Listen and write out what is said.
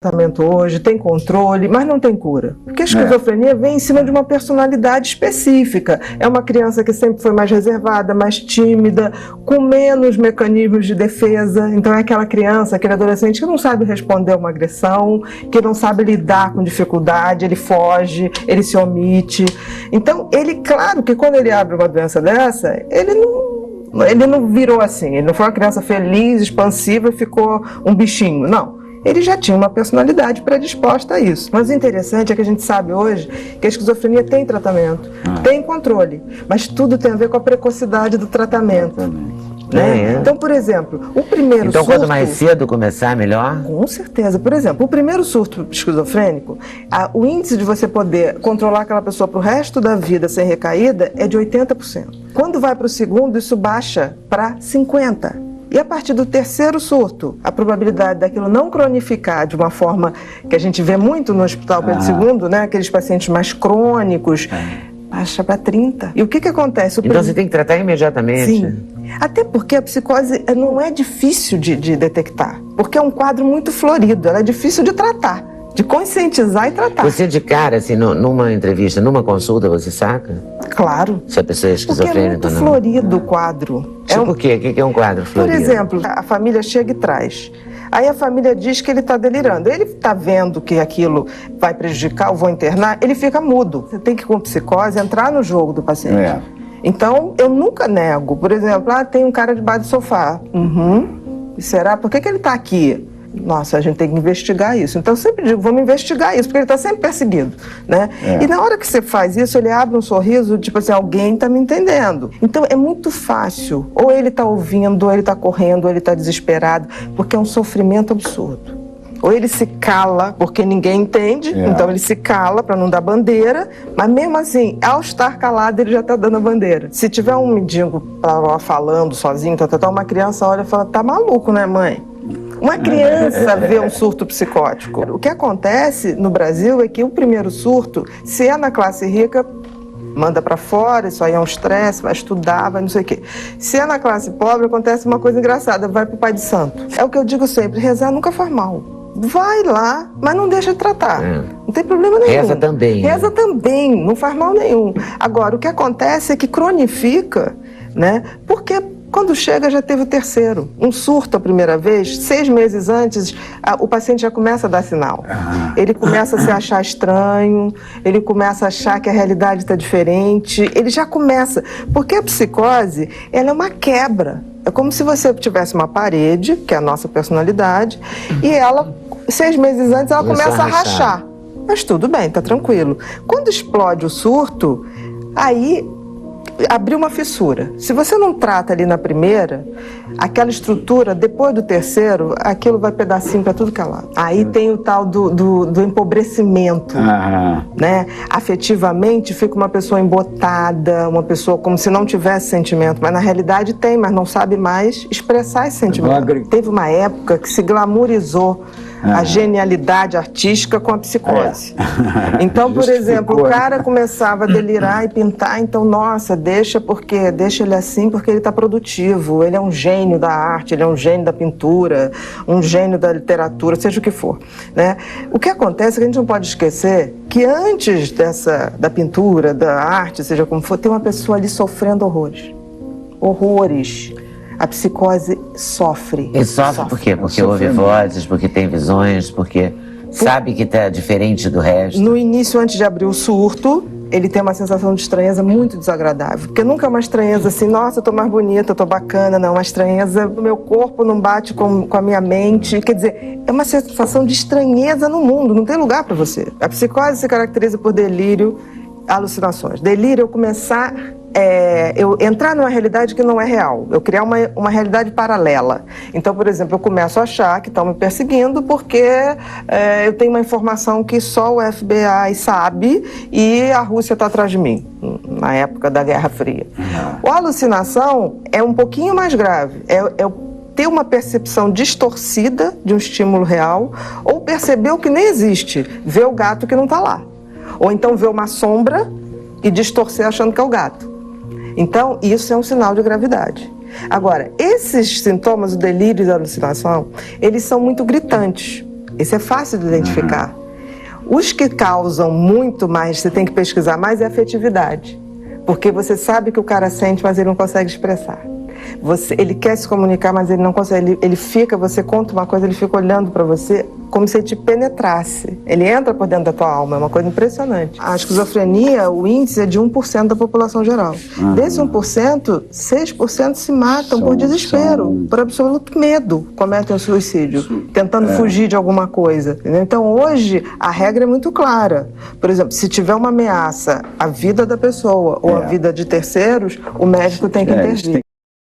tratamento hoje, tem controle, mas não tem cura. Porque a esquizofrenia vem em cima de uma personalidade específica. É uma criança que sempre foi mais reservada, mais tímida, com menos mecanismos de defesa. Então é aquela criança, aquele adolescente que não sabe responder a uma agressão, que não sabe lidar com dificuldade, ele foge, ele se omite. Então, claro que quando ele abre uma doença dessa, ele não virou assim, ele não foi uma criança feliz, expansiva e ficou um bichinho, não. Ele já tinha uma personalidade predisposta a isso. Mas o interessante é que a gente sabe hoje que a esquizofrenia tem tratamento, tem controle, mas tudo tem a ver com a precocidade do tratamento. Né? Então, por exemplo, o primeiro surto... quanto mais cedo começar, melhor? Com certeza. Por exemplo, o primeiro surto esquizofrênico, o índice de você poder controlar aquela pessoa para o resto da vida sem recaída é de 80%. Quando vai para o segundo, isso baixa para 50%. E a partir do terceiro surto, a probabilidade daquilo não cronificar de uma forma que a gente vê muito no Hospital Pedro II, né? Aqueles pacientes mais crônicos, baixa para 30%. E o que acontece? Então você tem que tratar imediatamente? Sim. Até porque a psicose não é difícil de detectar, porque é um quadro muito florido, ela é difícil de tratar, de conscientizar e tratar. Você de cara, assim, numa entrevista, numa consulta, você saca? Claro. Se a pessoa é esquizofrênica porque é muito florido o quadro. Tipo o quê? O que é um quadro florido? Por exemplo, a família chega e traz. Aí a família diz que ele está delirando. Ele está vendo que aquilo vai prejudicar, ou vou internar, ele fica mudo. Você tem que, com psicose, entrar no jogo do paciente. Então, eu nunca nego. Por exemplo, tem um cara debaixo do sofá. E será? Por que ele está aqui? Nossa, a gente tem que investigar isso. Então, eu sempre digo, vamos investigar isso, porque ele está sempre perseguido, né? E na hora que você faz isso, ele abre um sorriso, tipo assim, alguém está me entendendo. Então, é muito fácil. Ou ele está ouvindo, ou ele está correndo, ou ele está desesperado, porque é um sofrimento absurdo. Ou ele se cala, porque ninguém entende, então ele se cala para não dar bandeira, mas mesmo assim, ao estar calado, ele já está dando a bandeira. Se tiver um mendigo falando sozinho, uma criança olha e fala, tá maluco, né, mãe? Uma criança vê um surto psicótico. O que acontece no Brasil é que o primeiro surto, se é na classe rica, manda para fora, isso aí é um estresse, vai estudar, vai não sei o quê. Se é na classe pobre, acontece uma coisa engraçada, vai pro pai de santo. É o que eu digo sempre, rezar nunca faz mal. Vai lá, mas não deixa de tratar. Não tem problema nenhum. Reza também. Reza também, não faz mal nenhum. Agora, o que acontece é que cronifica, né? Porque quando chega, já teve o terceiro. Um surto a primeira vez, 6 meses antes, o paciente já começa a dar sinal. Ele começa a se achar estranho, ele começa a achar que a realidade está diferente, ele já começa. Porque a psicose, ela é uma quebra. É como se você tivesse uma parede, que é a nossa personalidade, e ela, 6 meses antes, ela começa a rachar. Mas tudo bem, tá tranquilo. Quando explode o surto, aí abriu uma fissura. Se você não trata ali na primeira, aquela estrutura, depois do terceiro, aquilo vai pedacinho para tudo que é lado. Aí tem o tal do empobrecimento, né? Afetivamente fica uma pessoa embotada, uma pessoa como se não tivesse sentimento, mas na realidade tem, mas não sabe mais expressar esse sentimento. Teve uma época que se glamourizou a genialidade artística com a psicose. Então, por exemplo, o cara começava a delirar e pintar, então, nossa, deixa ele assim porque ele está produtivo, ele é um gênio da arte, ele é um gênio da pintura, um gênio da literatura, seja o que for, né? O que acontece é que a gente não pode esquecer que antes da pintura, da arte, seja como for, tem uma pessoa ali sofrendo horrores. Horrores. A psicose sofre. E sofre por quê? Porque ouve vozes, porque tem visões, porque sabe que está diferente do resto. No início, antes de abrir o surto, ele tem uma sensação de estranheza muito desagradável. Porque nunca é uma estranheza assim, nossa, eu tô mais bonita, eu tô bacana. Não, uma estranheza, o meu corpo não bate com a minha mente. Quer dizer, é uma sensação de estranheza no mundo, não tem lugar para você. A psicose se caracteriza por delírio, alucinações. Delírio é eu começar... eu entrar numa realidade que não é real, eu criar uma realidade paralela. Então, por exemplo, eu começo a achar que estão me perseguindo porque eu tenho uma informação que só o FBI sabe e a Rússia está atrás de mim, na época da Guerra Fria. A alucinação é um pouquinho mais grave, ter uma percepção distorcida de um estímulo real ou perceber o que nem existe, ver o gato que não está lá. Ou então ver uma sombra e distorcer achando que é o gato. Então, isso é um sinal de gravidade. Agora, esses sintomas, o delírio e a alucinação, eles são muito gritantes. Esse é fácil de identificar. Os que causam muito mais, você tem que pesquisar mais, é a afetividade. Porque você sabe que o cara sente, mas ele não consegue expressar. Ele quer se comunicar, mas ele não consegue. Ele fica, você conta uma coisa, ele fica olhando para você como se ele te penetrasse. Ele entra por dentro da tua alma, é uma coisa impressionante. A esquizofrenia, o índice é de 1% da população geral. Desse 1%, 6% se matam por desespero, por absoluto medo, cometem o suicídio, tentando fugir de alguma coisa. Entendeu? Então, hoje, a regra é muito clara. Por exemplo, se tiver uma ameaça à vida da pessoa ou à vida de terceiros, o médico tem que intervir.